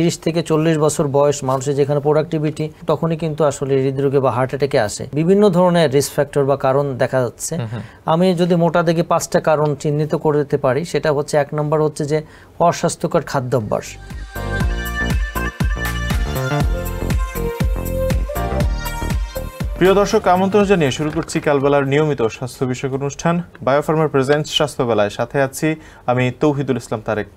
30 থেকে 40 বছর বয়স মানুষের যেখানে প্রোডাক্টিভিটি, তখনই কিন্তু আসলে হৃদরোগে বা হার্ট অ্যাটাকে আসে। বিভিন্ন ধরনের রিস্ক ফ্যাক্টর বা কারণ দেখা যাচ্ছে। আমি যদি মোটা দেখে 5টা কারণ চিহ্নিত করে দিতে পারি, সেটা হচ্ছে 1 নম্বর হচ্ছে যে অস্বাস্থ্যকর খাদ্যাভ্যাস। প্রিয় দর্শক, আমন্ত্রণ জানিয়ে শুরু করছি কালবেলার নিয়মিত স্বাস্থ্য বিষয়ক অনুষ্ঠান বায়োফার্মার প্রেজেন্টস স্বাস্থ্যবেলায়। সাথে আছি আমি তৌহিদুল ইসলাম তারেক।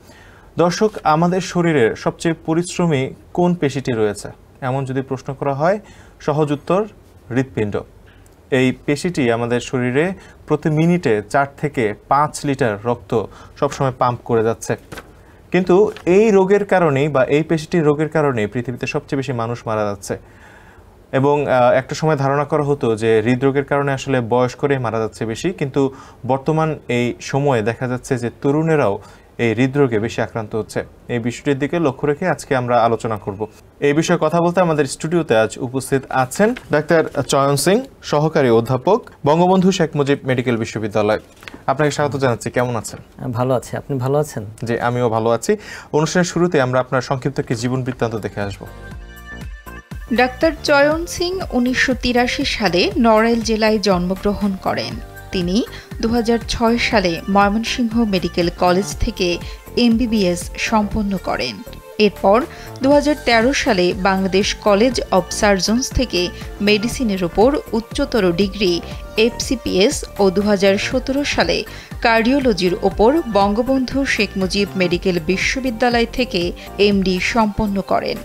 দর্শক, আমাদের শরীরের সবচেয়ে পরিশ্রমী কোন পেশিটি রয়েছে এমন যদি প্রশ্ন করা হয়, সহজ উত্তর হৃৎপিণ্ড। এই পেশিটি আমাদের শরীরে প্রতি মিনিটে 4 থেকে 5 লিটার রক্ত সবসময় পাম্প করে যাচ্ছে। কিন্তু এই রোগের কারণেই বা এই পেশিটির রোগের কারণেই পৃথিবীতে সবচেয়ে বেশি মানুষ মারা যাচ্ছে। এবং একটা সময় ধারণা করা হতো যে হৃদরোগের কারণে আসলে বয়স করে মারা যাচ্ছে বেশি, কিন্তু বর্তমান এই সময়ে দেখা যাচ্ছে যে তরুণেরাও এই হৃদরোগে বেশি আক্রান্ত হচ্ছে। এই বিষয়টির দিকে লক্ষ্য রেখে আজকে আমরা আলোচনা করব। এই বিষয়ে কথা বলতে আমাদের স্টুডিওতে আজ উপস্থিত আছেন ডাক্তার চয়ন সিং, সহকারী অধ্যাপক, বঙ্গবন্ধু শেখ মুজিব মেডিকেল বিশ্ববিদ্যালয়। আপনাকে স্বাগত জানাচ্ছি। কেমন আছেন? ভালো আছি, আপনি ভালো আছেন? জি, আমিও ভালো আছি। অনুষ্ঠানের শুরুতে আমরা আপনার সংক্ষিপ্ত একটি জীবন বৃত্তান্ত দেখে আসবো। ডাক্তার চয়ন সিং 1983 সালে নড়াইল জেলায় জন্মগ্রহণ করেন। তিনি 2006 সালে ময়মনসিংহ মেডিকেল কলেজ থেকে MBBS সম্পন্ন করেন। এরপর 2013 সালে বাংলাদেশ কলেজ অব সার্জনস থেকে মেডিসিনের উপর উচ্চতর ডিগ্রি FCPS ও 2017 সালে কার্ডিওলজির ওপর বঙ্গবন্ধু শেখ মুজিব মেডিকেল বিশ্ববিদ্যালয় থেকে MD সম্পন্ন করেন।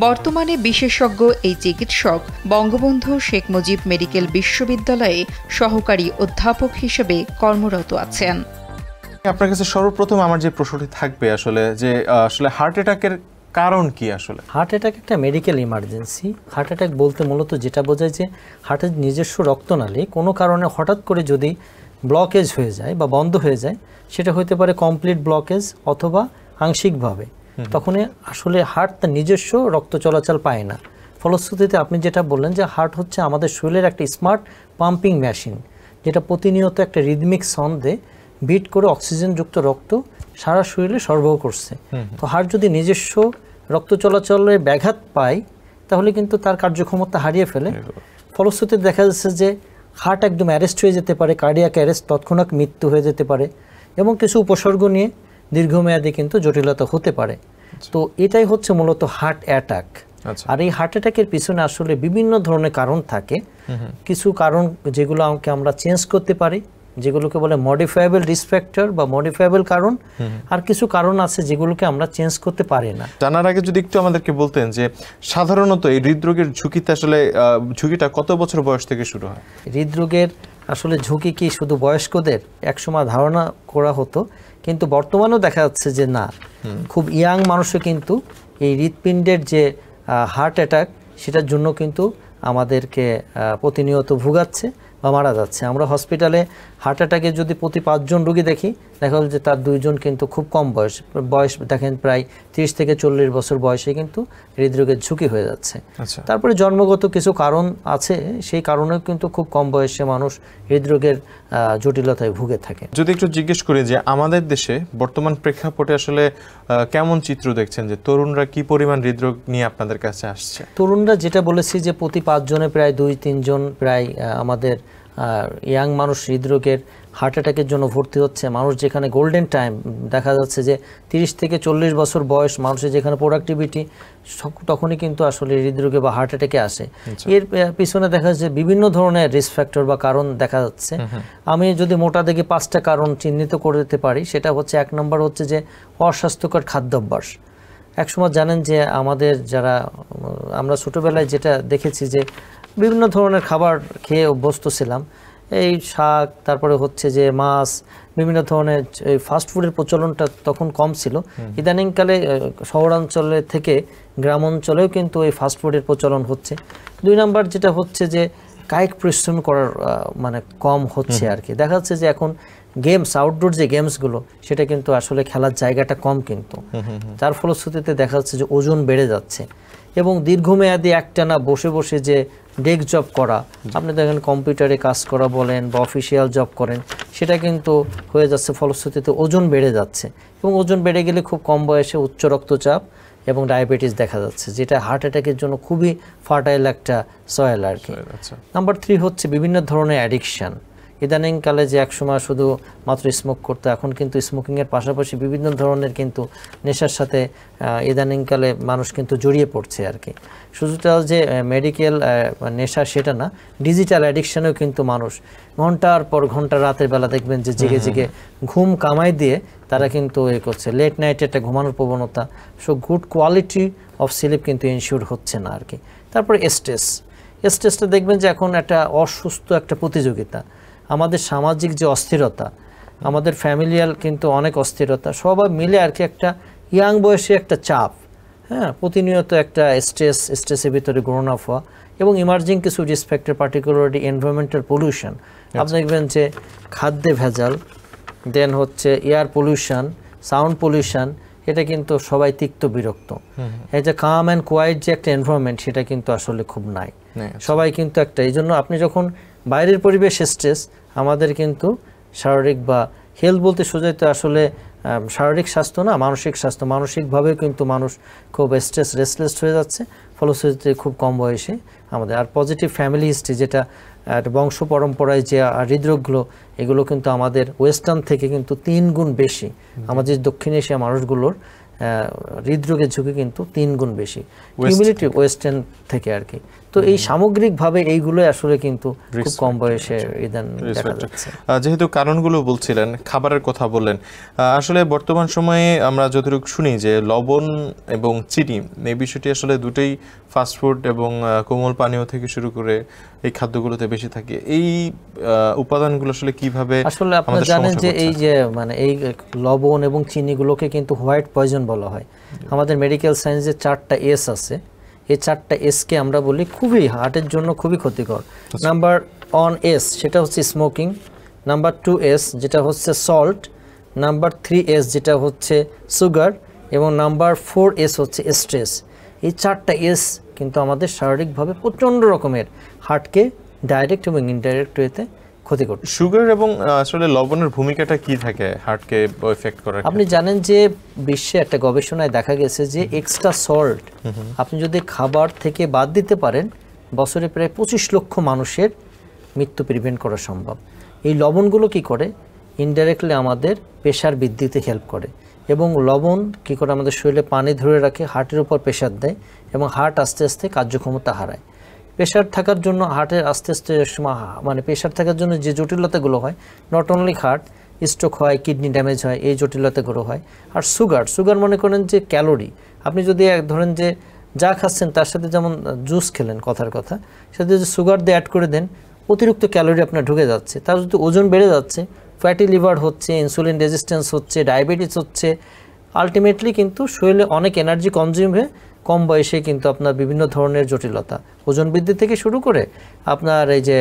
বর্তমানে বিশেষজ্ঞ এই চিকিৎসক বঙ্গবন্ধু শেখ মুজিব মেডিকেল বিশ্ববিদ্যালয়ে সহকারী অধ্যাপক হিসেবে কর্মরত আছেন। আপনার কাছে সর্বপ্রথম আমার যে প্রশ্নটি থাকবে আসলে যে হার্ট অ্যাটাকের কারণ কি? আসলে হার্ট অ্যাটাক একটা মেডিকেল ইমার্জেন্সি। হার্ট অ্যাটাক বলতে মূলত যেটা বোঝায় যে হার্টের নিজস্ব রক্তনালী কোনো কারণে হঠাৎ করে যদি ব্লকেজ হয়ে যায় বা বন্ধ হয়ে যায়, সেটা হতে পারে কমপ্লিট ব্লকেজ অথবা আংশিকভাবে। তখন আসলে হার্ট তার নিজস্ব রক্ত চলাচল পায় না। ফলশ্রুতিতে আপনি যেটা বললেন যে হার্ট হচ্ছে আমাদের শরীরের একটা স্মার্ট পাম্পিং মেশিন, যেটা প্রতিনিয়ত একটা রিদমিক ছন্দে বিট করে অক্সিজেনযুক্ত রক্ত সারা শরীরে সরবরাহ করছে। তো হার্ট যদি নিজস্ব রক্ত চলাচলে ব্যাঘাত পায়, তাহলে কিন্তু তার কার্যক্ষমতা হারিয়ে ফেলে। ফলশ্রুতিতে দেখা যাচ্ছে যে হার্ট একদম অ্যারেস্ট হয়ে যেতে পারে, কার্ডিয়াক অ্যারেস্ট, তৎক্ষণাৎ মৃত্যু হয়ে যেতে পারে, এবং কিছু উপসর্গ নিয়ে দীর্ঘমেয়াদী কিন্তু জটিলতা হতে পারে। তো এটাই হচ্ছে মূলত হার্ট অ্যাটাক। আর এই হার্ট অ্যাটাকের পিছনে আসলে বিভিন্ন ধরনের কারণ থাকে। কিছু কারণ যেগুলো আমরা চেঞ্জ করতে পারি, যেগুলোকে বলে মডিফায়েবল রিস্ক ফ্যাক্টর বা মডিফায়েবল কারণ, আর কিছু কারণ আছে যেগুলোকে আমরা চেঞ্জ করতে পারি না। জানার আগে যদি একটু আমাদেরকে বলতেন যে সাধারণত এই হৃদরোগের ঝুঁকিতে আসলে ঝুঁকিটা কত বছর বয়স থেকে শুরু হয়? হৃদরোগের আসলে ঝুঁকি কি শুধু বয়স্কদের? একসময় ধারণা করা হতো, কিন্তু বর্তমানেও দেখা যাচ্ছে যে না, খুব ইয়াং মানুষও কিন্তু এই হৃৎপিণ্ডের যে হার্ট অ্যাটাক, সেটার জন্য কিন্তু আমাদেরকে প্রতিনিয়ত ভোগাচ্ছে বা মারা যাচ্ছে। আমরা হসপিটালে হার্ট অ্যাটাকে যদি প্রতি 5 জন রোগী দেখি, দেখা গেল যে তার 2 জন কিন্তু খুব কম বয়স দেখেন প্রায় 30 থেকে 40 বছর বয়সে কিন্তু হৃদরোগের ঝুঁকি হয়ে যাচ্ছে। তারপরে জন্মগত কিছু কারণ আছে, সেই কারণেও কিন্তু খুব কম বয়সে মানুষ হৃদরোগের জটিলতায় ভুগে থাকে। যদি একটু জিজ্ঞেস করি যে আমাদের দেশে বর্তমান প্রেক্ষাপটে আসলে কেমন চিত্র দেখছেন, যে তরুণরা কি পরিমাণ হৃদরোগ নিয়ে আপনাদের কাছে আসছে? তরুণরা যেটা বলেছি যে প্রতি 5 জনে প্রায় 2-3 জন প্রায় আমাদের ইয়াং মানুষ হৃদরোগের হার্ট অ্যাটাকের জন্য ভর্তি হচ্ছে। মানুষ যেখানে গোল্ডেন টাইম দেখা যাচ্ছে যে 30 থেকে 40 বছর বয়স মানুষের যেখানে প্রোডাক্টিভিটি, তখনই কিন্তু আসলে হৃদরোগে বা হার্ট অ্যাটাকে আসে। এর পিছনে দেখা যাচ্ছে বিভিন্ন ধরনের রিস্ক ফ্যাক্টর বা কারণ দেখা যাচ্ছে। আমি যদি মোটা দেখে 5টা কারণ চিহ্নিত করে দিতে পারি, সেটা হচ্ছে 1 নম্বর হচ্ছে যে অস্বাস্থ্যকর খাদ্যাভ্যাস। একসময় জানেন যে আমাদের যারা আমরা ছোটোবেলায় যেটা দেখেছি যে বিভিন্ন ধরনের খাবার খেয়ে অভ্যস্ত ছিলাম, এই শাক, তারপরে হচ্ছে যে মাছ, বিভিন্ন ধরনের এই ফাস্টফুডের প্রচলনটা তখন কম ছিল। ইদানিংকালে শহরাঞ্চলে থেকে গ্রাম অঞ্চলেও কিন্তু এই ফাস্টফুডের প্রচলন হচ্ছে। 2 নম্বর যেটা হচ্ছে যে কায়িক পরিশ্রম করার মানে কম হচ্ছে আর কি। দেখা যাচ্ছে যে এখন গেমস, আউটডোর যে গেমসগুলো, সেটা কিন্তু আসলে খেলার জায়গাটা কম, কিন্তু তার ফলশ্রুতিতে দেখা যাচ্ছে যে ওজন বেড়ে যাচ্ছে। এবং দীর্ঘমেয়াদী একটানা বসে বসে যে ডেস্ক জব করা, আপনি দেখেন কম্পিউটারে কাজ করা বলেন বা অফিসিয়াল জব করেন, সেটা কিন্তু হয়ে যাচ্ছে, ফলশ্রুতিতে ওজন বেড়ে যাচ্ছে। এবং ওজন বেড়ে গেলে খুব কম বয়সে উচ্চ রক্তচাপ এবং ডায়াবেটিস দেখা যাচ্ছে, যেটা হার্ট অ্যাটাকের জন্য খুবই ফার্টাইল একটা সয়েল আর কি। নাম্বার 3 হচ্ছে বিভিন্ন ধরনের অ্যাডিকশান। ইদানিংকালে যে একসময় শুধু মাত্র স্মোক করতো, এখন কিন্তু স্মোকিংয়ের পাশাপাশি বিভিন্ন ধরনের কিন্তু নেশার সাথে ইদানিংকালে মানুষ কিন্তু জড়িয়ে পড়ছে আর কি। শুধুটা যে মেডিকেল নেশা সেটা না, ডিজিটাল অ্যাডিকশানেও কিন্তু মানুষ ঘন্টার পর ঘন্টা রাতের বেলা দেখবেন যে জেগে জেগে ঘুম কামাই দিয়ে তারা কিন্তু করছে, লেট নাইটে একটা ঘুমানোর প্রবণতা। So good quality of sleep কিন্তু ইনশিওর হচ্ছে না আর কি। তারপরে স্ট্রেসটা দেখবেন যে এখন একটা অসুস্থ একটা প্রতিযোগিতা, আমাদের সামাজিক যে অস্থিরতা, আমাদের ফ্যামিলিয়াল কিন্তু অনেক অস্থিরতা, সবাই মিলে আর কি একটা ইয়াং বয়সে একটা চাপ, হ্যাঁ, প্রতিনিয়ত একটা স্ট্রেসের ভিতরে গ্রোন আপ হওয়া, এবং ইমার্জিং কিছু risk factor, particularly environmental pollution. আপনি দেখবেন যে খাদ্যে ভেজাল, দেন হচ্ছে এয়ার পলিউশন, সাউন্ড পলিউশন, এটা কিন্তু সবাই তিক্ত বিরক্ত। এই যে কাম অ্যান্ড কোয়াইট যে একটা এনভায়রনমেন্ট, সেটা কিন্তু আসলে খুব নাই, সবাই কিন্তু একটা। এই জন্য আপনি যখন বাইরের পরিবেশ স্ট্রেস, আমাদের কিন্তু শারীরিক বা হেলথ বলতে সোজাই তো আসলে শারীরিক স্বাস্থ্য না, মানসিক স্বাস্থ্য, মানসিকভাবেও কিন্তু মানুষ খুব রেস্টলেস হয়ে যাচ্ছে, ফলশ্রুতিতে খুব কম বয়সে আমাদের। আর পজিটিভ ফ্যামিলি হিস্ট্রি, যেটা বংশ পরম্পরায় যে হৃদরোগগুলো, এগুলো কিন্তু আমাদের ওয়েস্টার্ন থেকে কিন্তু 3 গুণ বেশি। আমাদের দক্ষিণ এশিয়া মানুষগুলোর হৃদরোগের ঝুঁকি কিন্তু 3 গুণ বেশি কিউমুলেটিভ ওয়েস্টার্ন থেকে আর কি। তো এই সামগ্রিকভাবে এইগুলো আসলে কিন্তু খুব কম বয়সে দেখা যাচ্ছে। যেহেতু কারণগুলো বলছিলেন, খাবারের কথা বললেন, আসলে বর্তমান সময়ে আমরা যতটুকু শুনি যে লবণ এবং চিনি, এই বিষয়টি আসলে দুটোই ফাস্টফুড এবং কোমল পানীয় থেকে শুরু করে এই খাদ্যগুলোতে বেশি থাকে। এই উপাদানগুলো আসলে কিভাবে আসলে আপনারা জানেন যে এই যে মানে এই লবণ এবং চিনিগুলোকে কিন্তু হোয়াইট পয়জন বলা হয়। আমাদের মেডিকেল সায়েন্সে 4টা এস আছে, এই 4টা এসকে আমরা বলি খুবই হার্টের জন্য খুবই ক্ষতিকর। নাম্বার 1 এস সেটা হচ্ছে স্মোকিং, নাম্বার 2 এস যেটা হচ্ছে সল্ট, নাম্বার 3 এস যেটা হচ্ছে সুগার, এবং নাম্বার 4 এস হচ্ছে স্ট্রেস। এই 4টা এস কিন্তু আমাদের শারীরিকভাবে প্রচণ্ড রকমের হার্টকে ডাইরেক্ট এবং ইনডাইরেক্ট ওয়েতে ক্ষতি করছে। সুগার এবং আসলে লবণের ভূমিকাটা কি থাকে হার্টকে এফেক্ট করার? আপনি জানেন যে বিশ্বে একটা গবেষণায় দেখা গেছে যে এক্সট্রা সল্ট আপনি যদি খাবার থেকে বাদ দিতে পারেন, বছরে প্রায় 25 লক্ষ মানুষের মৃত্যু প্রিভেন্ট করা সম্ভব। এই লবণগুলো কি করে? ইনডাইরেক্টলি আমাদের প্রেশার বৃদ্ধিতে হেল্প করে, এবং লবণ কি করে আমাদের শরীরে পানি ধরে রাখে, হার্টের উপর প্রেশার দেয়, এবং হার্ট আস্তে আস্তে কার্যক্ষমতা হারায়। প্রেশার থাকার জন্য হার্টের আস্তে আস্তে মানে প্রেশার থাকার জন্য যে জটিলতাগুলো হয়, নট অনলি হার্ট, স্ট্রোক হয়, কিডনি ড্যামেজ হয়, এই জটিলতাগুলো হয়। আর সুগার মনে করেন যে ক্যালোরি, আপনি যদি ধরেন যে যা খাচ্ছেন তার সাথে যেমন জুস খেলেন, কথার কথা, সাথে যদি সুগার দিয়ে অ্যাড করে দেন, অতিরিক্ত ক্যালোরি আপনার ঢুকে যাচ্ছে, তার যদি ওজন বেড়ে যাচ্ছে, ফ্যাটি লিভার হচ্ছে, ইনসুলিন রেজিস্ট্যান্স হচ্ছে, ডায়াবেটিস হচ্ছে, আলটিমেটলি কিন্তু শরীরে অনেক এনার্জি কনজিউম হয়ে কম বয়সে কিন্তু আপনার বিভিন্ন ধরনের জটিলতা, ওজন বৃদ্ধি থেকে শুরু করে আপনার এই যে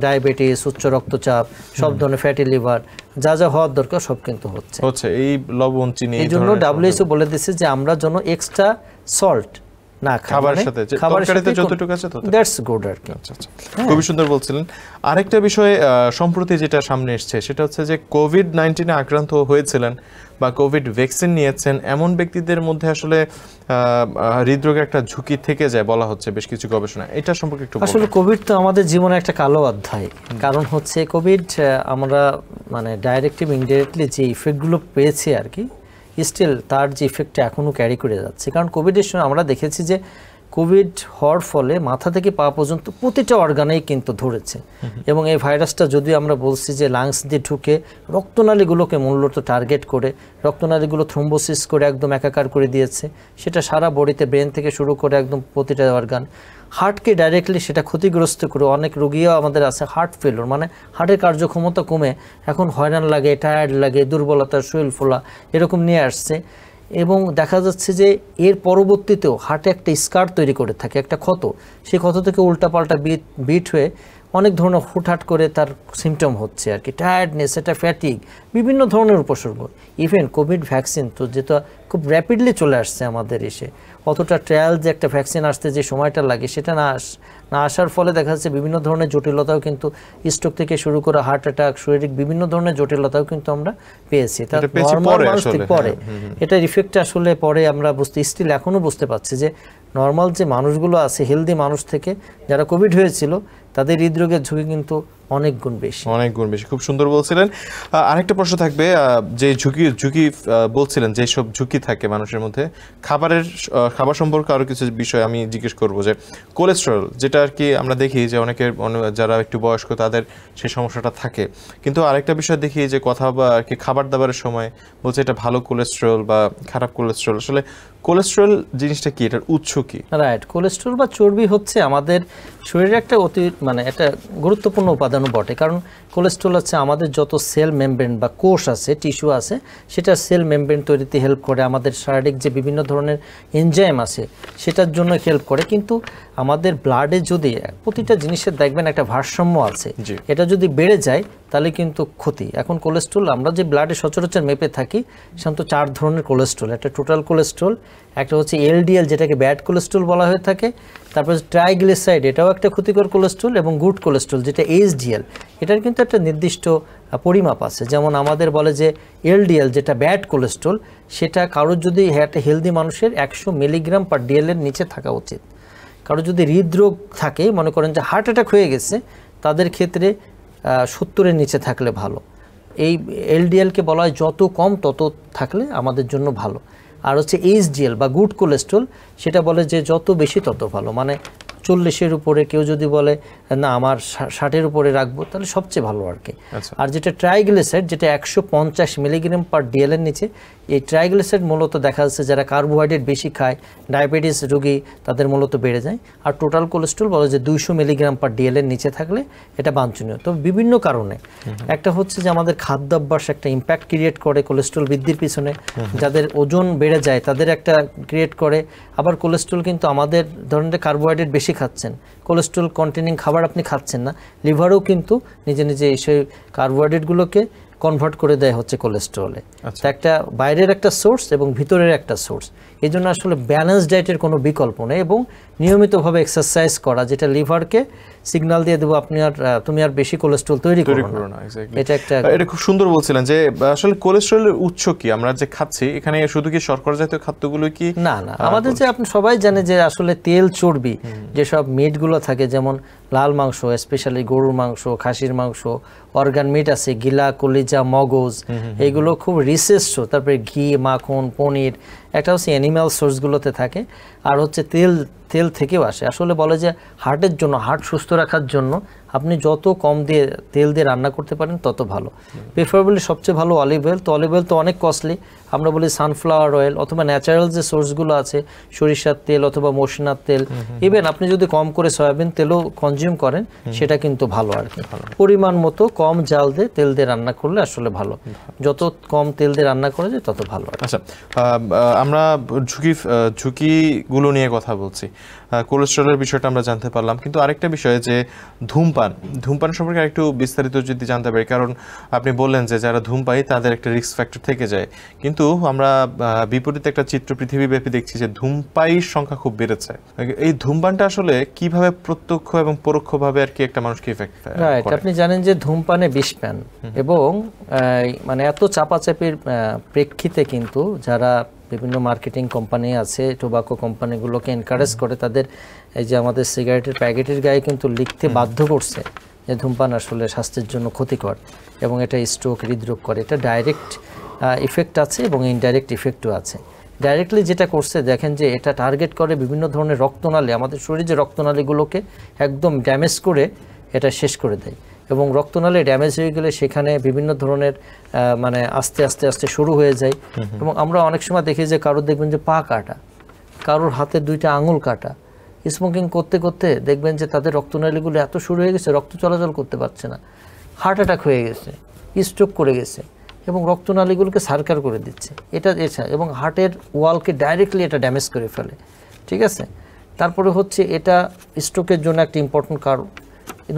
ডায়াবেটিস, উচ্চ রক্তচাপ, সব ধরনের ফ্যাটি লিভার, যা হওয়ার দরকার সব কিন্তু হচ্ছে এই লবণ চিনি। এই জন্য WHO বলে দিচ্ছে যে আমরা জন্য এক্সট্রা সল্ট না খাবারের সাথে, তরকারিতে যতটুকু আছে ততটুকু, দ্যাটস গুড আর কি। আচ্ছা, খুবই সুন্দর বলছিলেন। আরেকটা বিষয় সম্প্রতি যেটা সামনে এসেছে সেটা হচ্ছে যে কোভিড-19 আক্রান্ত হয়েছিলেন বা কোভিড ভ্যাকসিন নিয়েছেন এমন ব্যক্তিদের মধ্যে আসলে হৃদরোগের একটা ঝুঁকি থেকে যায় বলা হচ্ছে বেশ কিছু গবেষণা, এটা সম্পর্কে একটু বলুন। আসলে কোভিড তো আমাদের জীবনে একটা কালো অধ্যায়, কারণ হচ্ছে কোভিড আমরা মানে ডাইরেক্টলি ইনডাইরেক্টলি যে ইফেক্টগুলো পেয়েছি আর কি, স্টিল তার যে ইফেক্টটা এখনও ক্যারি করে যাচ্ছে। কারণ কোভিডের সময় আমরা দেখেছি যে কোভিড হওয়ার ফলে মাথা থেকে পা পর্যন্ত প্রতিটা অর্গানেই কিন্তু ধরেছে, এবং এই ভাইরাসটা যদিও আমরা বলছি যে লাংস দিয়ে ঢুকে রক্তনালীগুলোকে মূলত টার্গেট করে, রক্তনালীগুলো থ্রোম্বোসিস করে একদম একাকার করে দিয়েছে, সেটা সারা বডিতে, ব্রেন থেকে শুরু করে একদম প্রতিটা অর্গান, হার্টকে ডাইরেক্টলি সেটা ক্ষতিগ্রস্ত করে। অনেক রোগীও আমাদের আছে হার্ট ফেলিওর, মানে হার্টের কার্যক্ষমতা কমে এখন হয়রান লাগে, টায়ার্ড লাগে, দুর্বলতা, শরীর ফোলা এরকম নিয়ে আসছে। এবং দেখা যাচ্ছে যে এর পরবর্তীতেও হার্টে একটা স্কার তৈরি করে থাকে, একটা ক্ষত, সেই ক্ষত থেকে উল্টাপাল্টা বিট হয়ে অনেক ধরনের হুটহাট করে তার সিমটম হচ্ছে আর কি, টায়ার্ডনেস, এটা ফ্যাটিক, বিভিন্ন ধরনের উপসর্গ। ইভেন কোভিড ভ্যাকসিন তো যেটা খুব খুব র্যাপিডলি চলে আসছে আমাদের এসে। অতটা ট্রায়াল যে একটা ভ্যাকসিন আসতে যে সময়টা লাগে সেটা না আসার ফলে দেখা যাচ্ছে বিভিন্ন ধরনের জটিলতাও কিন্তু স্ট্রোক থেকে শুরু করে হার্ট অ্যাটাক, শারীরিক বিভিন্ন ধরনের জটিলতাও কিন্তু আমরা পেয়েছি। তার নর্মাল মানুষ থেকে পরে এটার ইফেক্ট আসলে পরে আমরা স্টিল এখনও বুঝতে পারছি যে নর্মাল যে মানুষগুলো আছে, হেলদি মানুষ থেকে যারা কোভিড হয়েছিল তাদের হৃদরোগের ঝুঁকি কিন্তু অনেক গুণ বেশি। খুব সুন্দর বলছিলেন। আরেকটা প্রশ্ন থাকবে, যে ঝুঁকি বলছিলেন যে সব ঝুঁকি থাকে মানুষের মধ্যে, খাবার সম্পর্কে আরো কিছু বিষয় আমি জিজ্ঞেস করবো। যে কোলেস্টেরল, যেটা আর কি আমরা দেখি যে অনেকের যারা একটু বয়স্ক তাদের সেই সমস্যাটা থাকে, কিন্তু আরেকটা বিষয় দেখি যে কথা বা আর কি খাবার দাবারের সময় বলছে এটা ভালো কোলেস্টেরল বা খারাপ কোলেস্টেরল। আসলে কোলেস্টেরল জিনিসটা কি, এটার উৎস কি? রাইট, কোলেস্টেরল বা চর্বি হচ্ছে আমাদের শরীরের একটা একটা গুরুত্বপূর্ণ উপাদানও বটে। কারণ কোলেস্টেরল হচ্ছে আমাদের যত সেল মেমব্রেন বা কোষ আছে, টিস্যু আছে, সেটা সেল মেমব্রেন তৈরিতে হেল্প করে। আমাদের শারীরিক যে বিভিন্ন ধরনের এনজাইম আছে সেটার জন্য হেল্প করে। কিন্তু আমাদের ব্লাডে যদি প্রতিটা জিনিসের দেখবেন একটা ভারসাম্য আছে, এটা যদি বেড়ে যায় তাহলে কিন্তু ক্ষতি। এখন কোলেস্টেরল আমরা যে ব্লাডে সচরাচর মেপে থাকি সাধারণত 4 ধরনের কোলেস্টেরল। একটা টোটাল কোলেস্টেরল, একটা হচ্ছে এলডিএল যেটাকে ব্যাড কোলেস্টেরল বলা হয়ে থাকে, তারপর ট্রাইগ্লিসারাইড এটাও একটা ক্ষতিকর কোলেস্টেরল, এবং গুড কোলেস্টেরল যেটা এইচডিএল, এটার কিন্তু একটা নির্দিষ্ট পরিমাপ আছে। যেমন আমাদের বলে যে এলডিএল যেটা ব্যাড কোলেস্টেরল, সেটা কারোর যদি একটা হেলদি মানুষের 100 মিলিগ্রাম পার ডিএল এর নিচে থাকা উচিত। কারো যদি হৃদরোগ থাকে, মনে করেন যে হার্ট অ্যাটাক হয়ে গেছে, তাদের ক্ষেত্রে 70-এর নিচে থাকলে ভালো। এই এলডিএলকে বলা হয় যত কম তত থাকলে আমাদের জন্য ভালো। আর হচ্ছে এইচডিএল বা গুড কোলেস্টেরল, সেটা বলে যে যত বেশি তত ভালো। মানে 40-এর উপরে, কেউ যদি বলে না আমার 60-এর উপরে রাখবো, তাহলে সবচেয়ে ভালো আর কি। আর যেটা ট্রাইগ্লিসারাইড, যেটা 150 মিলিগ্রাম পার ডিএল এর নিচে, এই ট্রাইগ্লিসারাইড মূলত দেখা যাচ্ছে যারা কার্বোহাইড্রেট বেশি খায়, ডায়াবেটিস রোগী, তাদের মূলত বেড়ে যায়। আর টোটাল কোলেস্টেরল বলে যে 200 মিলিগ্রাম পার ডিএল এর নিচে থাকলে এটা বাঞ্ছনীয়। তো বিভিন্ন কারণে, একটা হচ্ছে যে আমাদের খাদ্যাভ্যাস একটা ইম্প্যাক্ট ক্রিয়েট করে কোলেস্টেরল বৃদ্ধির পিছনে। যাদের ওজন বেড়ে যায় তাদের একটা ক্রিয়েট করে। আবার কোলেস্টেরল কিন্তু আমাদের ধরনের কার্বোহাইড্রেট বেশি খাচ্ছেন, কোলেস্টেরল কন্টেনিং খাবার আপনি খাচ্ছেন না, লিভারও কিন্তু নিজে নিজে সেই কার্বোহাইড্রেটগুলোকে কনভার্ট করে দেয় হচ্ছে কোলেস্টেরলে। একটা বাইরের একটা সোর্স এবং ভিতরের একটা সোর্স। এই জন্য আসলে ব্যালেন্স ডায়েটের কোনো বিকল্প নেই, এবং নিয়মিতভাবে এক্সারসাইজ করা, যেটা লিভারকে সিগন্যাল দিয়ে দেবো তুমি আর বেশি কোলেস্টেরল তৈরি করো না। এটা খুব সুন্দর বলছিলেন যে আসলে কোলেস্টেরলের উৎস কি, আমরা যে খাচ্ছি এখানে শুধু কি শর্করা জাতীয় খাদ্যগুলো কি? না, আমাদের যে আপনি সবাই জানে যে আসলে তেল চর্বি যেসব মিটগুলো থাকে, যেমন লাল মাংস, স্পেশালি গরুর মাংস, খাসির মাংস, অর্গান মিট আছে, গিলা, কলিজা, মগজ, এইগুলো খুব রিসেস। তারপরে ঘি, মাখন, পনির, একটা হচ্ছে অ্যানিম্যাল সোর্সগুলোতে থাকে। আর হচ্ছে তেল থেকেও আসে। আসলে বলে যে হার্টের জন্য, হার্ট সুস্থ রাখার জন্য আপনি যত কম দিয়ে তেল দিয়ে রান্না করতে পারেন তত ভালো। প্রেফারেবলি সবচেয়ে ভালো অলিভ অয়েল। তো অলিভ অয়েল তো অনেক কস্টলি, আমরা বলি সানফ্লাওয়ার অয়েল অথবা ন্যাচারাল যে সোর্সগুলো আছে, সরিষার তেল অথবা মসিনার তেল, ইভেন আপনি যদি কম করে সয়াবিন তেলও কনজিউম করেন সেটা কিন্তু ভালো আর কি। পরিমাণ মতো কম জাল দিয়ে তেল দিয়ে রান্না করলে আসলে ভালো, যত কম তেল দিয়ে রান্না করা যায় তত ভালো। আচ্ছা, আমরা ঝুঁকিগুলো নিয়ে কথা বলছি, কোলেস্টেরলের বিষয়টা আমরা জানতে পারলাম, কিন্তু আরেকটা বিষয় যে ধূমপান সম্পর্কে একটু বিস্তারিত যদি জানতে পারি। কারণ আপনি বললেন যে যারা ধূমপায়ী তাদের একটা রিস্ক ফ্যাক্টর থেকে যায়, কিন্তু আমরা বিপরীতে একটা চিত্র পৃথিবীব্যাপী দেখছি যে ধূমপায়ীর সংখ্যা খুব বেড়েছে। এই ধূমপানটা আসলে কিভাবে প্রত্যক্ষ এবং পরোক্ষভাবে আর কি একটা মানুষকে ইফেক্ট করে? রাইট, আপনি জানেন যে ধূমপানে বিষপান, এবং মানে এত চাপাচাপির প্রেক্ষিতে কিন্তু যারা বিভিন্ন মার্কেটিং কোম্পানি আছে, টোবাকো কোম্পানিগুলোকে এনকারেজ করে, তাদের এই যে আমাদের সিগারেটের প্যাকেটের গায়ে কিন্তু লিখতে বাধ্য করছে যে ধূমপান আসলে স্বাস্থ্যের জন্য ক্ষতিকর এবং এটা স্ট্রোক, হৃদরোগ করে। এটা ডাইরেক্ট ইফেক্ট আছে এবং ইনডাইরেক্ট ইফেক্টও আছে। ডাইরেক্টলি যেটা করছে দেখেন যে এটা টার্গেট করে বিভিন্ন ধরনের রক্তনালী, আমাদের শরীরে যে রক্তনালীগুলোকে একদম ড্যামেজ করে এটা শেষ করে দেয়, এবং রক্তনালী ড্যামেজ হয়ে গেলে সেখানে বিভিন্ন ধরনের মানে আস্তে আস্তে শুরু হয়ে যায়। এবং আমরা অনেক সময় দেখি যে কারোর দেখবেন যে পা কাটা, কারোর হাতের 2টা আঙুল কাটা, স্মোকিং করতে করতে দেখবেন যে তাদের রক্তনালীগুলো এত শুরু হয়ে গেছে রক্ত চলাচল করতে পারছে না, হার্ট অ্যাটাক হয়ে গেছে, স্ট্রোক করে গেছে, এবং রক্তনালীগুলোকে সার্কার করে দিচ্ছে এটা এবং হার্টের ওয়ালকে ডাইরেক্টলি এটা ড্যামেজ করে ফেলে। ঠিক আছে, তারপরে হচ্ছে এটা স্ট্রোকের জন্য একটা ইম্পর্টেন্ট কারণ।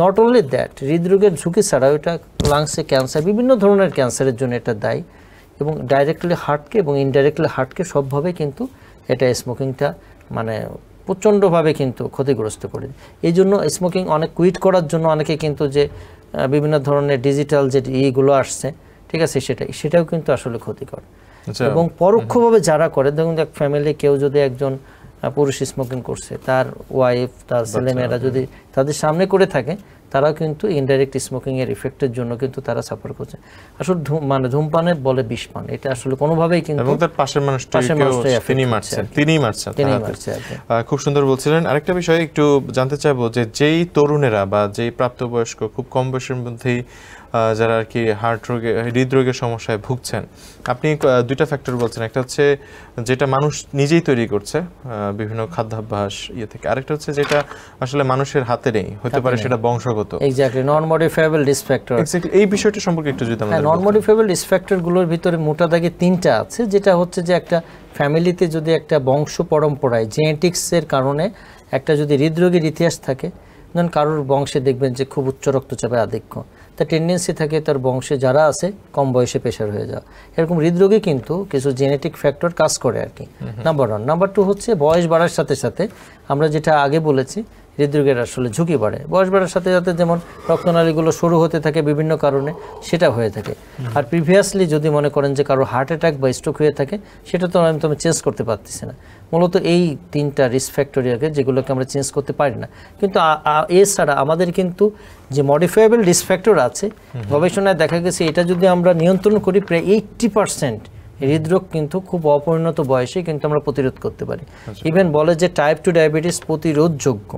নট অনলি দ্যাট, হৃদরোগের ঝুঁকি ছাড়াও এটা লাংসে ক্যান্সার, বিভিন্ন ধরনের ক্যান্সারের জন্য এটা দায়ী। এবং ডাইরেক্টলি হার্টকে এবং ইনডাইরেক্টলি হার্টকে সবভাবে কিন্তু এটা স্মোকিংটা মানে প্রচণ্ডভাবে কিন্তু ক্ষতিগ্রস্ত করে। এই জন্য স্মোকিং অনেক কুইট করার জন্য অনেকে কিন্তু যে বিভিন্ন ধরনের ডিজিটাল যে ইগুলো আসছে, ঠিক আছে, সেটাও কিন্তু আসলে ক্ষতিকর। এবং পরোক্ষভাবে যারা করে, দেখুন এক ফ্যামিলি কেউ যদি একজন পুরুষ স্মোকিং করছে, তার ওয়াইফ তার ছেলেমেয়েরা যদি তাদের সামনে করে থাকে, তারাও কিন্তু ইনডাইরেক্ট স্মোকিং এর ইফেক্টের জন্য কিন্তু তারা সাফার করছে। আসলে মানে ধূমপানের বলে বিষ পান, এটা আসলে কোনোভাবেই কিন্তু এবং তার পাশের মানুষটাকে তিনি মারছেন। খুব সুন্দর বলছিলেন। আরেকটা বিষয় একটু জানতে চাইবো যে যেই তরুণেরা বা যেই প্রাপ্তবয়স্ক খুব কম বয়সের মধ্যেই যারা আর কি হৃদরোগের সমস্যায় ভুগছেন, আপনি দুইটা ফ্যাক্টর বলছেন, একটা হচ্ছে যেটা মানুষ নিজেই তৈরি করছে বিভিন্ন খাদ্যাভ্যাস থেকে, আরেকটা হচ্ছে যেটা আসলে মানুষের হাতে নেই, হতে পারে সেটা বংশগত। এক্স্যাক্টলি, নন মডিফাইবল রিস্ক ফ্যাক্টর। এক্স্যাক্টলি, এই বিষয়টা সম্পর্কে একটু যদি আমরা নন মডিফাইবল রিস্ক ফ্যাক্টরগুলোর ভিতরে মোটা দাগে 3টা আছে, যেটা হচ্ছে যে একটা ফ্যামিলিতে যদি একটা বংশ পরম্পরায় জেনেটিক্সের কারণে একটা যদি হৃদরোগের ইতিহাস থাকে, ধরুন কারোর বংশে দেখবেন যে খুব উচ্চ রক্তচাপের আধিক্য, তার টেন্ডেন্সি থাকে তার বংশে যারা আছে কম বয়সে প্রেশার হয়ে যাওয়া। এরকম হৃদরোগে কিন্তু কিছু জেনেটিক ফ্যাক্টর কাজ করে আর কি, নাম্বার 1। নাম্বার 2 হচ্ছে বয়স বাড়ার সাথে সাথে আমরা যেটা আগে বলেছি হৃদরোগের আসলে ঝুঁকি বাড়ে। বয়স বাড়ার সাথে সাথে যেমন রক্তনালীগুলো সরু হতে থাকে বিভিন্ন কারণে, সেটা হয়ে থাকে। আর প্রিভিয়াসলি যদি মনে করেন যে কারো হার্ট অ্যাটাক বা স্ট্রোক হয়ে থাকে, সেটা তো আমি চেঞ্জ করতে পারতেছি না। মূলত এই 3টা রিস্ক ফ্যাক্টরিয়াকে যেগুলোকে আমরা চেঞ্জ করতে পারি না। কিন্তু এছাড়া আমাদের কিন্তু যে মডিফাইবল রিস্ক ফ্যাক্টর আছে, গবেষণায় দেখা গেছে এটা যদি আমরা নিয়ন্ত্রণ করি, প্রায় 80% হৃদরোগ কিন্তু খুব অপরিণত বয়সে কিন্তু আমরা প্রতিরোধ করতে পারি। ইভেন বলে যে টাইপ 2 ডায়াবেটিস প্রতিরোধযোগ্য,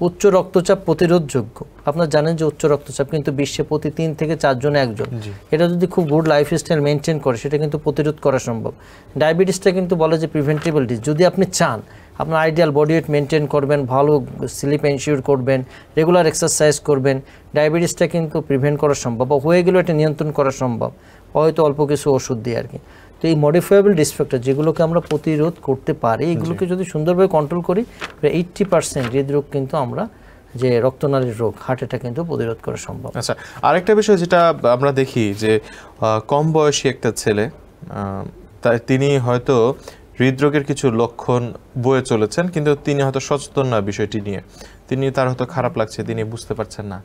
উচ্চ রক্তচাপ প্রতিরোধযোগ্য। আপনারা জানেন যে উচ্চ রক্তচাপ কিন্তু বিশ্বে প্রতি 3 থেকে 4 জনে একজন। এটা যদি খুব গুড লাইফস্টাইল মেনটেন করে, সেটা কিন্তু প্রতিরোধ করা সম্ভব। ডায়াবেটিসটা কিন্তু বলে যে প্রিভেন্টেবল ডিজিজ। যদি আপনি চান আপনার আইডিয়াল বডি ওয়েট মেনটেন করবেন, ভালো স্লিপ এনশিওর করবেন, রেগুলার এক্সারসাইজ করবেন, ডায়াবেটিসটা কিন্তু প্রিভেন্ট করা সম্ভব, বা হয়ে গেলেও এটা নিয়ন্ত্রণ করা সম্ভব, হয়তো অল্প কিছু ওষুধ দিয়ে আর কি। তো এই মডিফাইবল রিস্ক ফ্যাক্টর যেগুলোকে আমরা প্রতিরোধ করতে পারি, এগুলোকে যদি সুন্দরভাবে কন্ট্রোল করি, প্রায় 80% হৃদরোগ কিন্তু আমরা যে রক্তনালীর রোগ, হার্ট অ্যাটাক কিন্তু প্রতিরোধ করা সম্ভব। আচ্ছা, আরেকটা বিষয় যেটা আমরা দেখি যে কম বয়সী একটা ছেলে, তিনি হয়তো হৃদরোগের কিছু লক্ষণ বয়ে চলেছেন, কিন্তু তিনি হয়তো সচেতন না বিষয়টি নিয়ে, তার হয়তো খারাপ লাগছে, তিনি বুঝতে পারছেন না।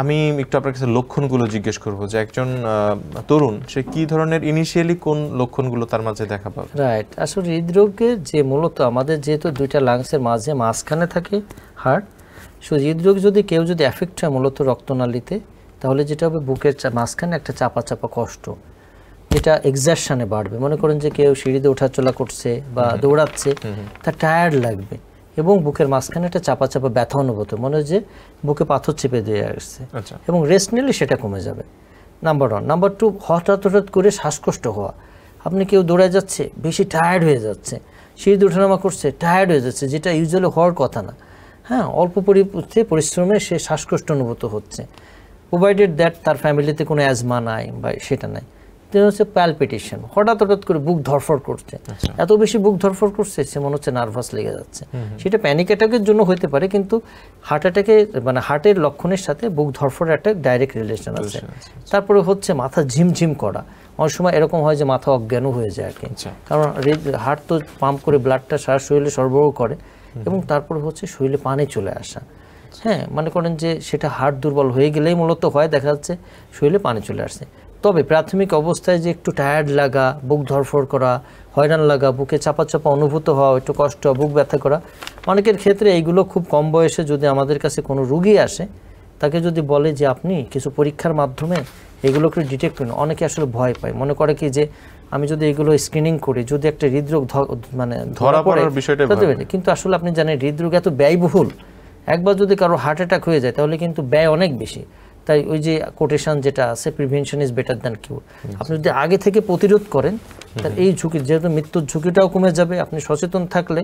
আমি একটু আপনার কাছে লক্ষণগুলো জিজ্ঞেস করবো যে একজন তরুণ সে কি ধরনের ইনিশিয়ালি কোন লক্ষণগুলো তার মাঝে দেখা পাবে? রাইট, আসলে হৃদরোগের যে মূলত আমাদের যেহেতু 2টা লাংসের মাঝখানে থাকে হার্ট, সো হৃদরোগ যদি কেউ যদি এফেক্ট হয় মূলত রক্তনালীতে, তাহলে যেটা হবে বুকের মাঝখানে একটা চাপা চাপা কষ্ট, যেটা এক্সারশনে বাড়বে। মনে করেন যে কেউ সিঁড়িতে ওঠাচলা করছে বা দৌড়াচ্ছে, তার টায়ার্ড লাগবে এবং বুকের মাঝখানে একটা চাপা চাপা ব্যথা অনুভূত, মনে হয় যে বুকে পাথর চেপে দিয়ে আসছে, এবং রেস্ট নিলে সেটা কমে যাবে। নাম্বার 1। নাম্বার 2, হঠাৎ করে শ্বাসকষ্ট হওয়া। আপনি কেউ দৌড়ায় যাচ্ছে, বেশি টায়ার্ড হয়ে যাচ্ছে, সিঁড়িতে ওঠানামা করছে, টায়ার্ড হয়ে যাচ্ছে, যেটা ইউজুয়ালি হওয়ার কথা না। হ্যাঁ, অল্প পরিশ্রমে সে শ্বাসকষ্ট অনুভূত হচ্ছে। প্রোভাইডেড দ্যাট তার ফ্যামিলিতে কোনো অ্যাজমা নাই বা সেটা নাই। হচ্ছে প্যালপিটেশন, হঠাৎ করে বুক ধরফড় করছে, এত বেশি বুক ধরফড় করছে সে মনে হচ্ছে নার্ভাস লেগে যাচ্ছে। সেটা প্যানিক অ্যাটাকের জন্য হতে পারে, কিন্তু হার্ট অ্যাটাকে মানে হার্টের লক্ষণের সাথে বুক ধরফড় একটা ডাইরেক্ট রিলেশন আছে। তারপরে হচ্ছে মাথা ঝিমঝিম করা, অনেক সময় এরকম হয় যে মাথা অজ্ঞানও হয়ে যায় আর কি, কারণ হার্ট তো পাম্প করে ব্লাডটা সারা শরীরে সরবরাহ করে, এবং তারপরে হচ্ছে শরীরে পানি চলে আসা। হ্যাঁ, মনে করেন যে সেটা হার্ট দুর্বল হয়ে গেলেই মূলত হয়, দেখা যাচ্ছে শরীরে পানি চলে আসছে। তবে প্রাথমিক অবস্থায় যে একটু টায়ার্ড লাগা, বুক ধরফড় করা, হয়রান লাগা, বুকে চাপা চাপা অনুভূত হওয়া, একটু কষ্ট, বুক ব্যথা করা, অনেকের ক্ষেত্রে এইগুলো খুব কম বয়সে যদি আমাদের কাছে কোনো রুগী আসে, তাকে যদি বলে যে আপনি কিছু পরীক্ষার মাধ্যমে এগুলোকে ডিটেক্ট করুন, অনেকে আসলে ভয় পায়, মনে করে কি যে আমি যদি এগুলো স্ক্রিনিং করি, যদি একটা হৃদরোগ মানে ধরা পড়ে বিষয়টা, কিন্তু আসলে আপনি জানেন হৃদরোগ এত ব্যয়বহুল, একবার যদি কারো হার্ট অ্যাটাক হয়ে যায় তাহলে কিন্তু ব্যয় অনেক বেশি। তাই ওই যে কোটেশন যেটা আছে, প্রিভেনশন ইজ বেটার দ্যান কিউর। আপনি যদি আগে থেকে প্রতিরোধ করেন, তাহলে এই ঝুঁকি, যেহেতু মৃত্যুর ঝুঁকিটাও কমে যাবে, আপনি সচেতন থাকলে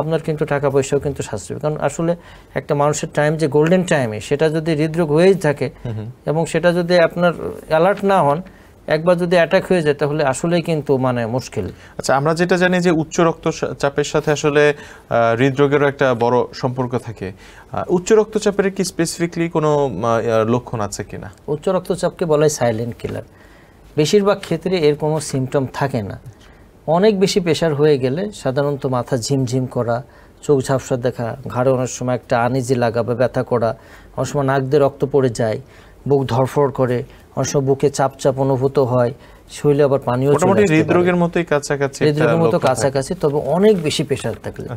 আপনার কিন্তু টাকা পয়সাও কিন্তু সাশ্রয়। কারণ আসলে একটা মানুষের টাইম যে গোল্ডেন টাইমে, সেটা যদি হৃদরোগ হয়েই থাকে এবং সেটা যদি আপনার অ্যালার্ট না হন, একবার যদি অ্যাটাক হয়ে যায় তাহলে আসলেই কিন্তু মানে মুশকিল। আচ্ছা, আমরা যেটা জানি যে উচ্চ রক্তচাপের সাথে আসলে হৃদরোগেরও একটা বড় সম্পর্ক থাকে। উচ্চ রক্তচাপের কি স্পেসিফিকলি কোনো লক্ষণ আছে কিনা? উচ্চ রক্তচাপকে বলা হয় সাইলেন্ট কিলার। বেশিরভাগ ক্ষেত্রে এর কোনো সিমটম থাকে না। অনেক বেশি প্রেশার হয়ে গেলে সাধারণত মাথা ঝিমঝিম করা, চোখ ঝাপসা দেখা, ঘাড়ে অনেক সময় একটা আনইজি লাগা বা ব্যথা করা, অনেক সময় নাক দিয়ে রক্ত পড়ে যায়, বুক ধড়ফড় করে, অনেক সময় বুকে চাপ চাপ অনুভূত হয়, শরীরে আবার পানিও চলে আসতে পারে। হৃদরোগের মতোই কাছাকাছি, হৃদরোগের মতো কাছাকাছি, তবে অনেক বেশি প্রেশার থাকলে।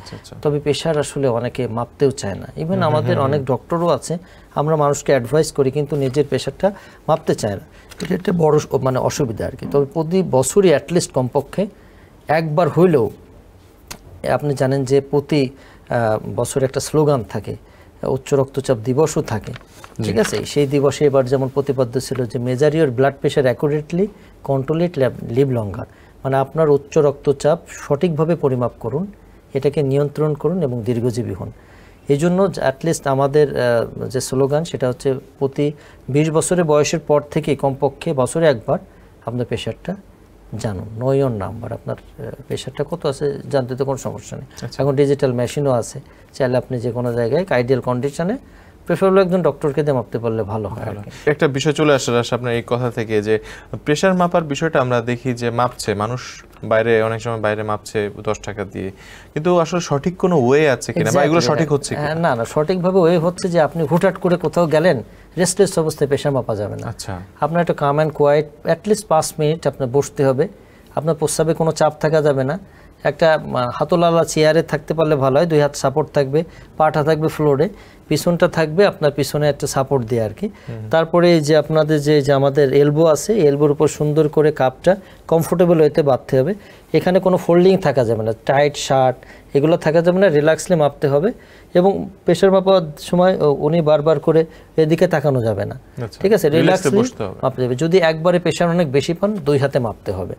তবে প্রেশার আসলে অনেকে মাপতেও চায় না। ইভেন আমাদের অনেক ডক্টরও আছে, আমরা মানুষকে অ্যাডভাইস করি কিন্তু নিজের প্রেশারটা মাপতে চায় না। এটা একটা বড় মানে অসুবিধা আর কি। তবে প্রতি বছরই অ্যাটলিস্ট কমপক্ষে একবার হইলেও, আপনি জানেন যে প্রতি বছরে একটা স্লোগান থাকে, উচ্চ রক্তচাপ দিবসও থাকে, ঠিক আছে? সেই দিবসে এবার যেমন প্রতিপাদ্য ছিল যে measure your blood pressure accurately, control it, live longer. মানে আপনার উচ্চ রক্তচাপ সঠিকভাবে পরিমাপ করুন, এটাকে নিয়ন্ত্রণ করুন এবং দীর্ঘজীবী হন। এই জন্য অ্যাটলিস্ট আমাদের যে স্লোগান সেটা হচ্ছে প্রতি 20 বছরের বয়সের পর থেকে কমপক্ষে বছরে একবার আপনার প্রেশারটা জানুন, নো ইওর নাম্বার, আপনার প্রেশারটা কত আছে জানতে তো কোনো সমস্যা নেই। এখন ডিজিটাল মেশিনও আছে, চাইলে আপনি যে কোনো জায়গায় আইডিয়াল কন্ডিশনে প্রেফারেবল একজন ডক্টরকে দিয়ে মাপতে পারলে ভালো হয়। একটা বিষয় চলে আসে আপনার এই কথা থেকে যে প্রেশার মাপার বিষয়টা আমরা দেখি যে মাপছে মানুষ বাইরে, অনেক সময় বাইরে মাপছে 10 টাকা দিয়ে, কিন্তু আসলে সঠিক কোনো ওয়ে আছে কিনা বা এগুলো সঠিক হচ্ছে কিনা? না না, সঠিকভাবে ওয়ে হচ্ছে যে আপনি হুটহাট করে কোথাও গেলেন, রেস্টলেস অবস্থায় প্রেশার মাপা যাবে না। আচ্ছা, আপনার একটা কাম অ্যান্ড কোয়াইট অ্যাটলিস্ট 5 মিনিট আপনার বসতে হবে, আপনার প্রস্রাবে কোনো চাপ থাকা যাবে না, একটা হাতলালা চেয়ারে থাকতে পারলে ভালো হয়, 2 হাত সাপোর্ট থাকবে, পাটা থাকবে ফ্লোরে, পিছনটা থাকবে আপনার পিছনে একটা সাপোর্ট দিয়ে আর কি। তারপরে এই যে আপনাদের যে আমাদের এলবো আছে, এলবোর উপর সুন্দর করে কাপটা কমফোর্টেবল হইতে বাঁধতে হবে। এখানে কোনো ফোল্ডিং থাকা যাবে না, টাইট শার্ট এগুলো থাকা যাবে না, রিল্যাক্সলি মাপতে হবে। এবং প্রেশার মাপার সময় উনি বারবার করে এদিকে তাকানো যাবে না, ঠিক আছে? রিল্যাক্সলি মাপতে হবে। যদি একবারে প্রেশার অনেক বেশি পান, 2 হাতে মাপতে হবে,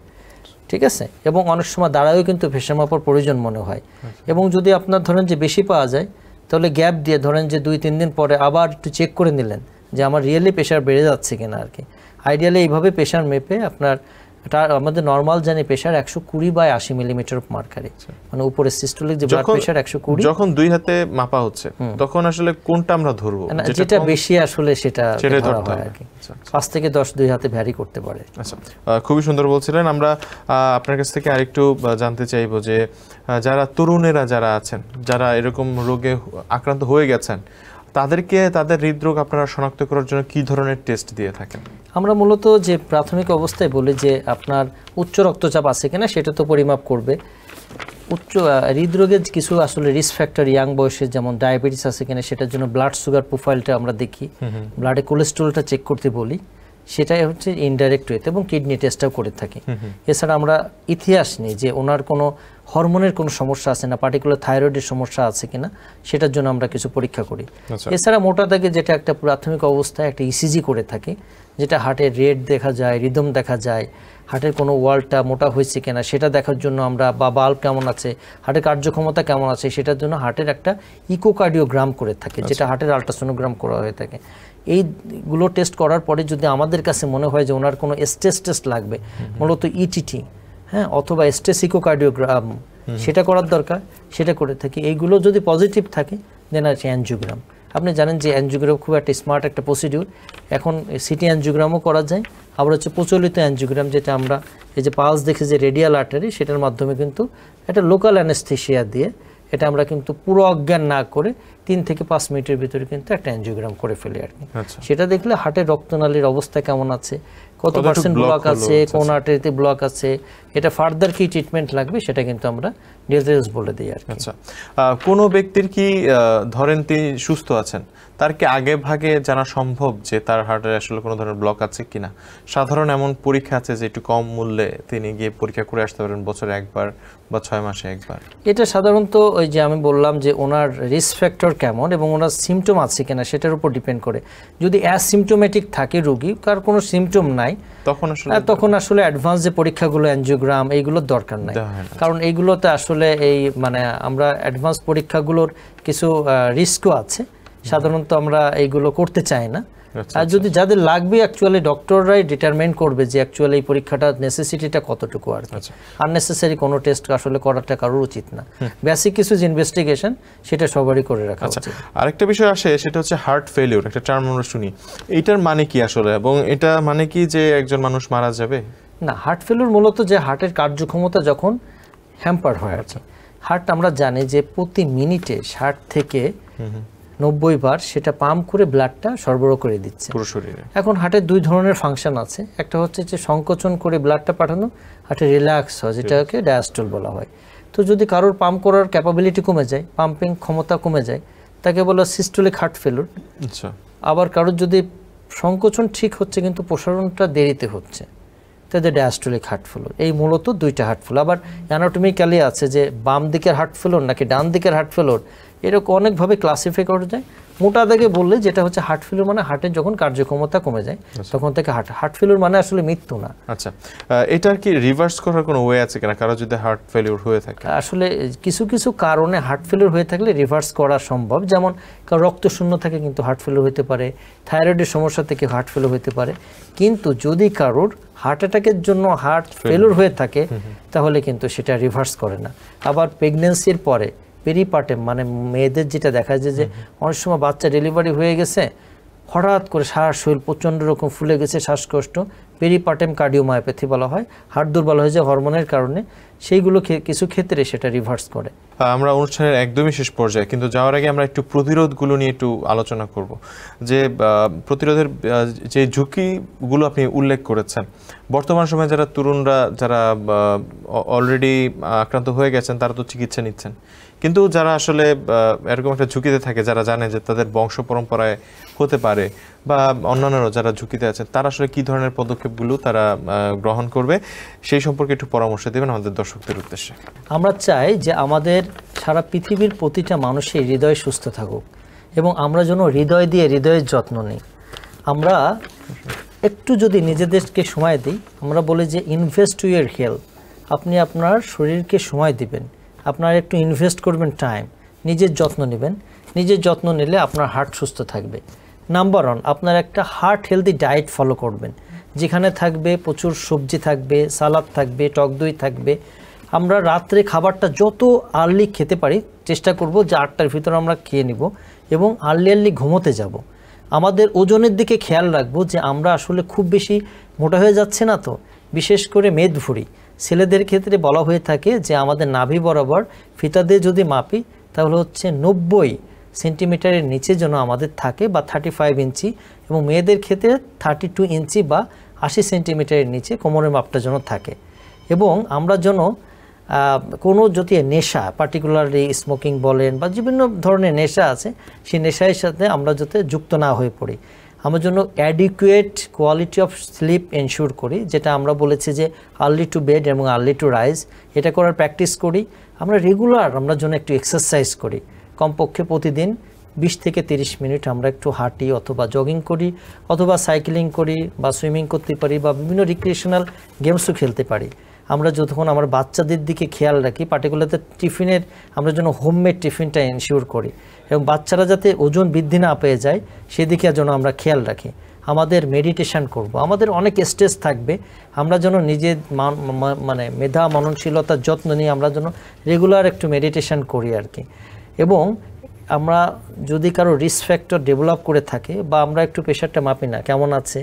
ঠিক আছে? এবং অনেক সময় দাঁড়ায়ও কিন্তু প্রেশার মাপার প্রয়োজন মনে হয়। এবং যদি আপনার ধরেন যে বেশি পাওয়া যায়, তাহলে গ্যাপ দিয়ে ধরেন যে 2-3 দিন পরে আবার একটু চেক করে নিলেন যে আমার রিয়েলি প্রেশার বেড়ে যাচ্ছে কিনা আর কি। আইডিয়ালি এইভাবে প্রেশার মেপে আপনার আমাদের নর্মাল জানি প্রেশার 120/80 মিলিমিটার অফ মার্কারি, মানে উপরে সিস্টোলিক যে ব্লাড প্রেশার 120। যখন 2 হাতে মাপা হচ্ছে তখন আসলে কোনটা আমরা ধরবো? যেটা বেশি আসলে সেটা ধরা হয় আর কি। 5 থেকে 10 2 হাতে ভ্যারি করতে পারে। আচ্ছা, খুবই সুন্দর বলছিলেন। আমরা আপনার কাছ থেকে আরেকটু জানতে চাইবো যে যারা তরুণেরা যারা আছেন, যারা এরকম রোগে আক্রান্ত হয়ে গেছেন, তাদেরকে তাদের হৃদরোগ আপনারা শনাক্ত করার জন্য কি ধরনের টেস্ট দিয়ে থাকেন? আমরা মূলত যে প্রাথমিক অবস্থায় বলি যে আপনার উচ্চ রক্তচাপ আছে কিনা সেটা তো পরিমাপ করবে। উচ্চ হৃদরোগের কিছু আসলে রিস্ক ফ্যাক্টর ইয়াং বয়সে, যেমন ডায়াবেটিস আছে কিনা সেটার জন্য ব্লাড সুগার প্রোফাইলটা আমরা দেখি, ব্লাডে কোলেস্টেরলটা চেক করতে বলি, সেটাই হচ্ছে ইনডাইরেক্ট ওয়েতে, এবং কিডনি টেস্টটাও করে থাকি। এছাড়া আমরা ইতিহাস নিই যে ওনার কোনো হরমোনের কোনো সমস্যা আছে না, পার্টিকুলার থাইরয়েডের সমস্যা আছে কিনা সেটার জন্য আমরা কিছু পরীক্ষা করি। এছাড়া মোটা দাগে যেটা একটা প্রাথমিক অবস্থায় একটা ইসিজি করে থাকি, যেটা হার্টের রেট দেখা যায়, রিদম দেখা যায়, হার্টের কোনো ওয়ালটা মোটা হয়েছে কিনা সেটা দেখার জন্য আমরা, বা বাল্ব কেমন আছে, হার্টের কার্যক্ষমতা কেমন আছে সেটার জন্য হার্টের একটা ইকোকার্ডিওগ্রাম করে থাকে, যেটা হার্টের আল্ট্রাসোনোগ্রাম করা হয়ে থাকে। এইগুলো টেস্ট করার পরে যদি আমাদের কাছে মনে হয় যে ওনার কোনো স্ট্রেস টেস্ট লাগবে, মূলত ইটিটি, হ্যাঁ, অথবা স্ট্রেস ইকোকার্ডিওগ্রাম, সেটা করার দরকার, সেটা করে থাকি। এইগুলো যদি পজিটিভ থাকে দেন আছে অ্যানজিওগ্রাম। আপনি জানেন যে অ্যানজিওগ্রাম খুব একটা স্মার্ট একটা প্রসিডিউর। এখন সিটি অ্যানজিওগ্রামও করা যায়, আবার হচ্ছে প্রচলিত অ্যানজিওগ্রাম, যেটা আমরা এই যে পালস দেখে যে রেডিয়াল আর্টারি, সেটার মাধ্যমে কিন্তু একটা লোকাল অ্যানেস্থেশিয়া দিয়ে এটা আমরা কিন্তু পুরো অজ্ঞান না করে 3 থেকে 5 মিনিটের ভিতরে কিন্তু একটা অ্যানজিওগ্রাম করে ফেলি আর কি। সেটা দেখলে হার্টের রক্তনালীর অবস্থা কেমন আছে, কত পার্সেন্ট ব্লক আছে, কোন আর্টারিতে ব্লক আছে, এটা ফার্দার কি ট্রিটমেন্ট লাগবে সেটা কিন্তু আমরা ডিটেইলস বলে দিই আর কি। আচ্ছা, কোনো ব্যক্তির কি ধরেন তিনি সুস্থ আছেন, তার কি আগে ভাগে জানা সম্ভব যে তার হার্টে আসলে কোনো ধরনের ব্লক আছে কিনা? সাধারণ এমন পরীক্ষা আছে যে একটু কম মূল্যে তিনি গিয়ে পরীক্ষা করে আসতে পারেন, বছরে একবার বা 6 মাসে একবার? এটা সাধারণত ওই যে আমি বললাম যে ওনার রিস্ক ফ্যাক্টর কেমন এবং ওনার সিমটম আছে কিনা সেটার উপর ডিপেন্ড করে। যদি অ্যাসিমটোমেটিক থাকে রোগী, কার কোনো সিমটম নাই, তখন আসলে অ্যাডভান্স যে পরীক্ষাগুলো, অ্যানজিওগ্রাম, এইগুলোর দরকার নাই। কারণ এইগুলোতে আসলে এই মানে আমরা অ্যাডভান্স পরীক্ষাগুলোর কিছু রিস্কও আছে, সাধারণত আমরা এইগুলো করতে চাই না। আর যদি যাদের লাগবে অ্যাকচুয়ালি ডক্টররাই ডিটারমাইন করবে যে অ্যাকচুয়ালি এই পরীক্ষাটা নেসেসিটিটা কতটুকু আর আননেসেসারি কোনো টেস্ট আসলে করাটা কারোর উচিত না। বেসিক কিছু যে ইনভেস্টিগেশন সেটা সবারই করে রাখা উচিত। আরেকটা বিষয় আসে, সেটা হচ্ছে হার্ট ফেলিউর, একটা টার্ম আমরা শুনি, এইটার মানে কি আসলে, এবং এটা মানে কি যে একজন মানুষ মারা যাবে? না, হার্ট ফেলিউর মূলত যে হার্টের কার্যক্ষমতা যখন হ্যাম্পার হয় আর কি। হার্ট আমরা জানি যে প্রতি মিনিটে 60 থেকে 90 বার সেটা পাম্প করে ব্লাডটা সরবরাহ করে দিচ্ছে পুরো শরীরে। এখন হার্টের দুই ধরনের ফাংশন আছে, একটা হচ্ছে যে সংকোচন করে ব্লাডটা পাঠানো, হার্টে রিল্যাক্স হয় যেটাকে ডায়াস্টল বলা হয়। তো যদি কারোর পাম্প করার ক্যাপাবিলিটি কমে যায়, পাম্পিং ক্ষমতা কমে যায়, তাকে বলা সিস্টোলিক হার্ট ফেলিউর। আচ্ছা। আবার কারোর যদি সংকোচন ঠিক হচ্ছে কিন্তু প্রসারণটা দেরিতে হচ্ছে, তাদের ডায়াস্টোলিক হার্ট ফেলিউর। এই মূলত দুইটা হার্ট ফেলিউর। আবার অ্যানাটমিক্যালি আছে যে বাম দিকের হার্ট ফেলিউর নাকি ডান দিকের হার্ট ফেলিউর, এরকম অনেকভাবে ক্লাসিফাই করা যায়। মোটা দাগে বললে যেটা হচ্ছে হার্ট ফেলিউর মানে হার্টের যখন কার্যক্ষমতা কমে যায় তখন থেকে হার্ট ফেলিউর মানে আসলে মৃত্যু না। আচ্ছা, এটার কি রিভার্স করার কোনো ওয়ে আছে কিনা কারো যদি হার্ট ফেলিউর হয়ে থাকে? আসলে কিছু কিছু কারণে হার্ট ফেলিউর হয়ে থাকলে রিভার্স করা সম্ভব। যেমন কারো রক্ত শূন্য থাকে কিন্তু হার্ট ফেলিউর হতে পারে, থাইরয়েডের সমস্যা থেকে হার্ট ফেলিউর হতে পারে। কিন্তু যদি কারোর হার্ট অ্যাটাকের জন্য হার্ট ফেলিউর হয়ে থাকে তাহলে কিন্তু সেটা রিভার্স করে না। আবার প্রেগন্যান্সির পরে পেরিপার্টেম মানে মেয়েদের যেটা দেখা যায় যে অনেক সময় বাচ্চা ডেলিভারি হয়ে গেছে, হঠাৎ করে সারা শরীর প্রচণ্ড রকম ফুলে গেছে, শ্বাসকষ্ট, পেরিপার্টেম কার্ডিওমায়োপ্যাথি বলা হয়, হার্ট দুর্বল হয়ে যায় হরমোনের কারণে, সেইগুলো কিছু ক্ষেত্রে সেটা রিভার্স করে। আমরা অনুষ্ঠানের একদমই শেষ পর্যায়ে, কিন্তু যাওয়ার আগে আমরা একটু প্রতিরোধগুলো নিয়ে একটু আলোচনা করব। যে প্রতিরোধের যে ঝুঁকিগুলো আপনি উল্লেখ করেছেন, বর্তমান সময়ে যারা তরুণরা যারা অলরেডি আক্রান্ত হয়ে গেছেন তারা তো চিকিৎসা নিচ্ছেন, কিন্তু যারা আসলে এরকম একটা ঝুঁকিতে থাকে, যারা জানে যে তাদের বংশ পরম্পরায় হতে পারে বা অন্যান্যরা যারা ঝুঁকিতে আছেন, তারা আসলে কী ধরনের পদক্ষেপগুলো তারা গ্রহণ করবে সেই সম্পর্কে একটু পরামর্শ দেবেন আমাদের দর্শকদের উদ্দেশ্যে। আমরা চাই যে আমাদের সারা পৃথিবীর প্রতিটা মানুষের হৃদয় সুস্থ থাকুক এবং আমরা যেন হৃদয় দিয়ে হৃদয়ের যত্ন নিই। আমরা একটু যদি নিজেদেরকে সময় দিই, আমরা বলি যে ইনভেস্ট টু ইয়ার হেলথ, আপনি আপনার শরীরকে সময় দিবেন, আপনার একটু ইনভেস্ট করবেন টাইম, নিজের যত্ন নেবেন। নিজের যত্ন নিলে আপনার হার্ট সুস্থ থাকবে। নাম্বার 1, আপনার একটা হার্ট হেলদি ডায়েট ফলো করবেন, যেখানে থাকবে প্রচুর সবজি থাকবে, সালাদ থাকবে, টক দই থাকবে। আমরা রাত্রে খাবারটা যত আর্লি খেতে পারি চেষ্টা করব যে 8টার ভিতরে আমরা খেয়ে নিব এবং আর্লি ঘুমোতে যাব। আমাদের ওজনের দিকে খেয়াল রাখবো যে আমরা আসলে খুব বেশি মোটা হয়ে যাচ্ছে না তো, বিশেষ করে মেদভুঁড়ি ছেলেদের ক্ষেত্রে বলা হয়ে থাকে যে আমাদের নাভি বরাবর ফিতা দিয়ে যদি মাপি তাহলে হচ্ছে 90 সেন্টিমিটারের নিচে যেন আমাদের থাকে বা 35 ইঞ্চি, এবং মেয়েদের ক্ষেত্রে 32 ইঞ্চি বা 80 সেন্টিমিটারের নিচে কোমরের মাপটা যেন থাকে। এবং আমরা যেন কোনো যদি নেশা, পার্টিকুলারলি স্মোকিং বলেন বা বিভিন্ন ধরনের নেশা আছে, সেই নেশার সাথে আমরা যাতে যুক্ত না হয়ে পড়ি। আমরা জন্য adequate quality of sleep ensure করি, যেটা আমরা বলেছি যে আর্লি টু বেড এবং আর্লি টু রাইজ, এটা করার প্র্যাকটিস করি। আমরা রেগুলার আমরা জন্য একটু এক্সারসাইজ করি, কমপক্ষে প্রতিদিন 20 থেকে 30 মিনিট আমরা একটু হাঁটি অথবা জগিং করি অথবা সাইক্লিং করি বা সুইমিং করতে পারি বা বিভিন্ন রিক্রিয়েশনাল গেমসও খেলতে পারি। আমরা যতক্ষণ আমার বাচ্চাদের দিকে খেয়াল রাখি, পার্টিকুলারলি টিফিনের আমরা যেন হোমমেড টিফিনটা এনশিওর করি এবং বাচ্চারা যাতে ওজন বৃদ্ধি না পেয়ে যায় সেদিকে যেন আমরা খেয়াল রাখি। আমাদের মেডিটেশন করব, আমাদের অনেক স্ট্রেস থাকবে, আমরা যেন নিজের মানে মেধা মননশীলতার যত্ন নিয়ে আমরা যেন রেগুলার একটু মেডিটেশন করি আর কি। এবং আমরা যদি কারো রিস্ক ফ্যাক্টর ডেভেলপ করে থাকে বা আমরা একটু প্রেশারটা মাপি না কেমন আছে,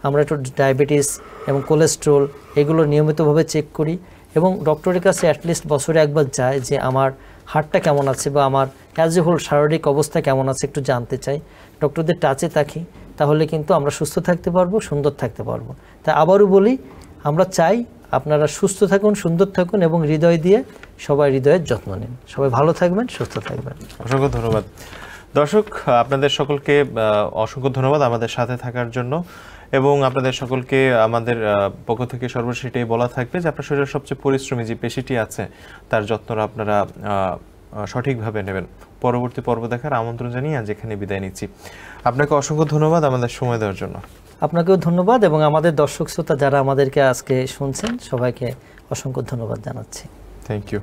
আমরা একটু ডায়াবেটিস এবং কোলেস্ট্রল এগুলো নিয়মিতভাবে চেক করি এবং ডক্টরের কাছে অ্যাটলিস্ট বছরে একবার যায় যে আমার হার্টটা কেমন আছে বা আমার অ্যাজ এ হোল শারীরিক অবস্থা কেমন আছে একটু জানতে চাই, ডক্টরদের টাচে থাকি, তাহলে কিন্তু আমরা সুস্থ থাকতে পারবো, সুন্দর থাকতে পারবো। তাই আবারও বলি, আমরা চাই আপনারা সুস্থ থাকুন, সুন্দর থাকুন এবং হৃদয় দিয়ে সবাই হৃদয়ের যত্ন নিন। সবাই ভালো থাকবেন, সুস্থ থাকবেন। অসংখ্য ধন্যবাদ দর্শক, আপনাদের সকলকে অসংখ্য ধন্যবাদ আমাদের সাথে থাকার জন্য এবং আপনাদের সকলকে আমাদের পক্ষ থেকে সর্বশেষ এটাই বলা থাকবে যে আপনার শরীরের সবচেয়ে পরিশ্রমী যে পেশিটি আছে তার যত্নটা আপনারা সঠিকভাবে নেবেন। পরবর্তী পর্ব দেখার আমন্ত্রণ জানিয়ে আজ এখানে বিদায় নিচ্ছি। আপনাকে অসংখ্য ধন্যবাদ আমাদের সময় দেওয়ার জন্য। আপনাকেও ধন্যবাদ এবং আমাদের দর্শক শ্রোতা যারা আমাদেরকে আজকে শুনছেন সবাইকে অসংখ্য ধন্যবাদ জানাচ্ছি। Thank you.